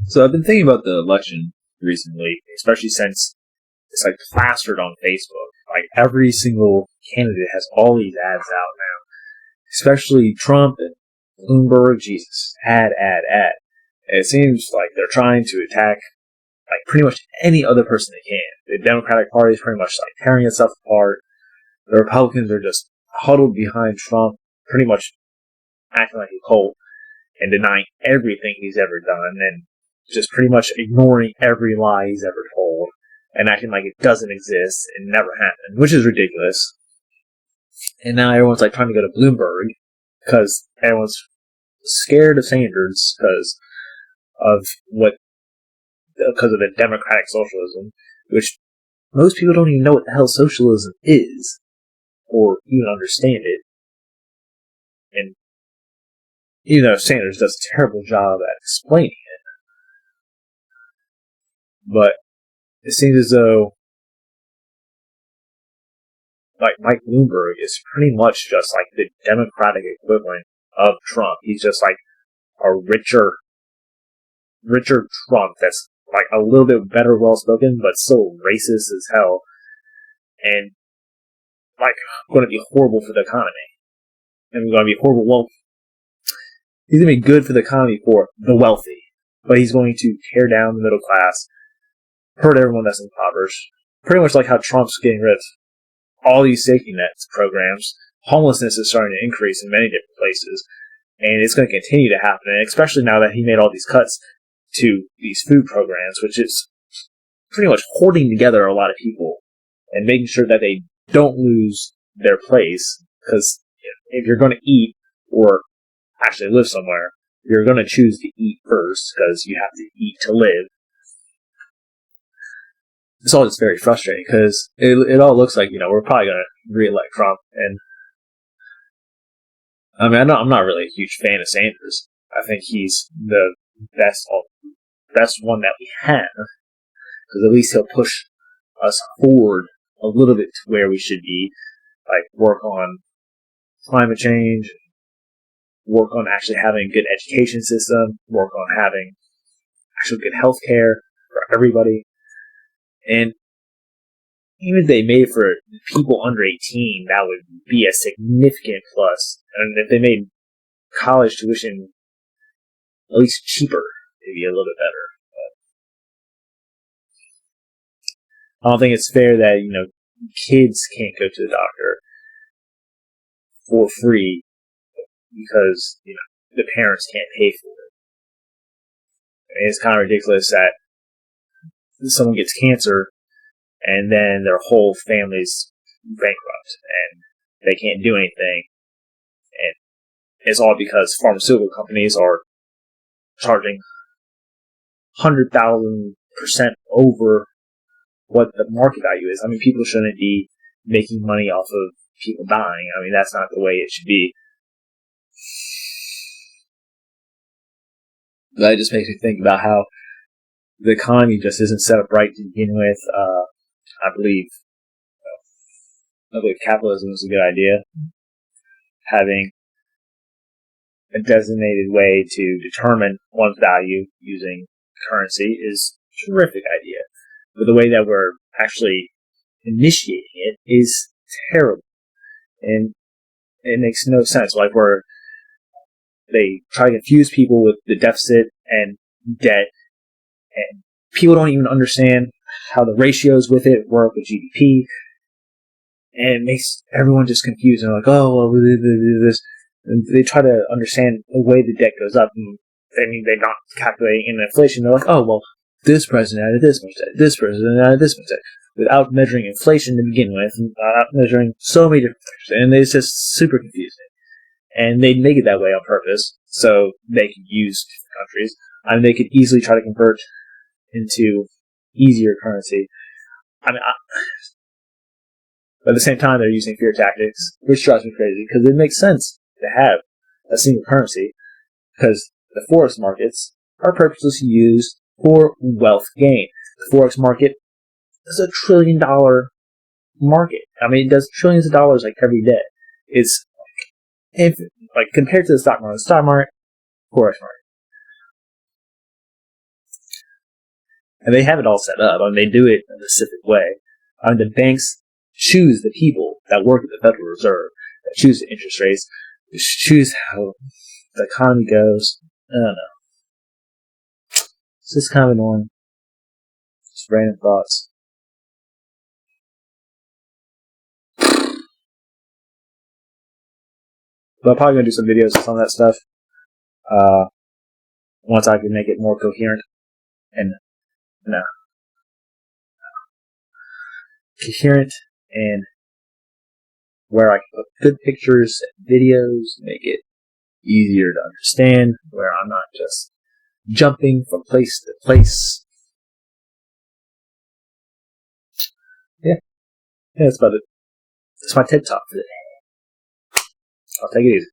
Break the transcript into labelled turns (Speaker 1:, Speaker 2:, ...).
Speaker 1: So I've been thinking about the election recently, especially since it's like plastered on Facebook. Like every single candidate has all these ads out now, especially Trump and Bloomberg. Jesus, ad. And it seems like they're trying to attack like pretty much any other person they can. The Democratic Party is pretty much like tearing itself apart. The Republicans are just huddled behind Trump, pretty much acting like a cult and denying everything he's ever done and just pretty much ignoring every lie he's ever told and acting like it doesn't exist and never happened, which is ridiculous. And now everyone's like trying to go to Bloomberg because everyone's scared of Sanders because of the democratic socialism, which most people don't even know what the hell socialism is or even understand it. And even though Sanders does a terrible job at explaining it, but it seems as though like Mike Bloomberg is pretty much just like the Democratic equivalent of Trump. He's just like a richer Trump that's like a little bit better well spoken, but still racist as hell, and like going to be horrible for the economy. And going to be horrible. Well, he's going to be good for the economy for the wealthy, but he's going to tear down the middle class, hurt everyone that's impoverished. Pretty much like how Trump's getting rid of all these safety nets programs. Homelessness is starting to increase in many different places, and it's going to continue to happen, and especially now that he made all these cuts to these food programs, which is pretty much hoarding together a lot of people and making sure that they don't lose their place, because if you're going to eat or actually live somewhere, you're going to choose to eat first because you have to eat to live. It's all just very frustrating because it all looks like, we're probably going to re-elect Trump. And I mean, I'm not really a huge fan of Sanders. I think he's the best one that we have, because at least he'll push us forward a little bit to where we should be, like work on climate change, work on actually having a good education system, work on having actual good health care for everybody. And even if they made for people under 18, that would be a significant plus. And if they made college tuition at least cheaper, it'd be a little bit better. But I don't think it's fair that, kids can't go to the doctor for free because, the parents can't pay for it. I mean, it's kind of ridiculous that someone gets cancer and then their whole family's bankrupt and they can't do anything. And it's all because pharmaceutical companies are charging 100,000% over what the market value is. I mean, people shouldn't be making money off of people dying. I mean, that's not the way it should be. That just makes me think about how the economy just isn't set up right to begin with. I believe capitalism is a good idea. Having a designated way to determine one's value using currency is a terrific idea. But the way that we're actually initiating it is terrible. And it makes no sense. Like they try to confuse people with the deficit and debt, and people don't even understand how the ratios with it work with GDP, and it makes everyone just confused. And like, oh, well, this. And they try to understand the way the debt goes up, and they're not calculating in inflation. They're like, oh, well, this president added this much debt, this president added this much debt, without measuring inflation to begin with, and without measuring so many different things. And it's just super confusing. And they make it that way on purpose, so they could use different countries. I mean, they could easily try to convert into easier currency. I mean, but at the same time, they're using fear tactics, which drives me crazy, because it makes sense to have a single currency, because the forex markets are purposely used for wealth gain. The forex market is $1 trillion market. I mean, it does trillions of dollars like every day. It's like compared to the stock market, forex market. And they have it all set up. I mean, they do it in a specific way. I mean, the banks choose the people that work at the Federal Reserve, that choose the interest rates, that choose how the economy goes. I don't know. It's just kind of annoying. Just random thoughts. But I'm probably going to do some videos on some of that stuff. Once I can make it more coherent. And, coherent and where I can put good pictures and videos, make it easier to understand, where I'm not just jumping from place to place. Yeah, that's about it. That's my TED Talk for today. I'll take it easy.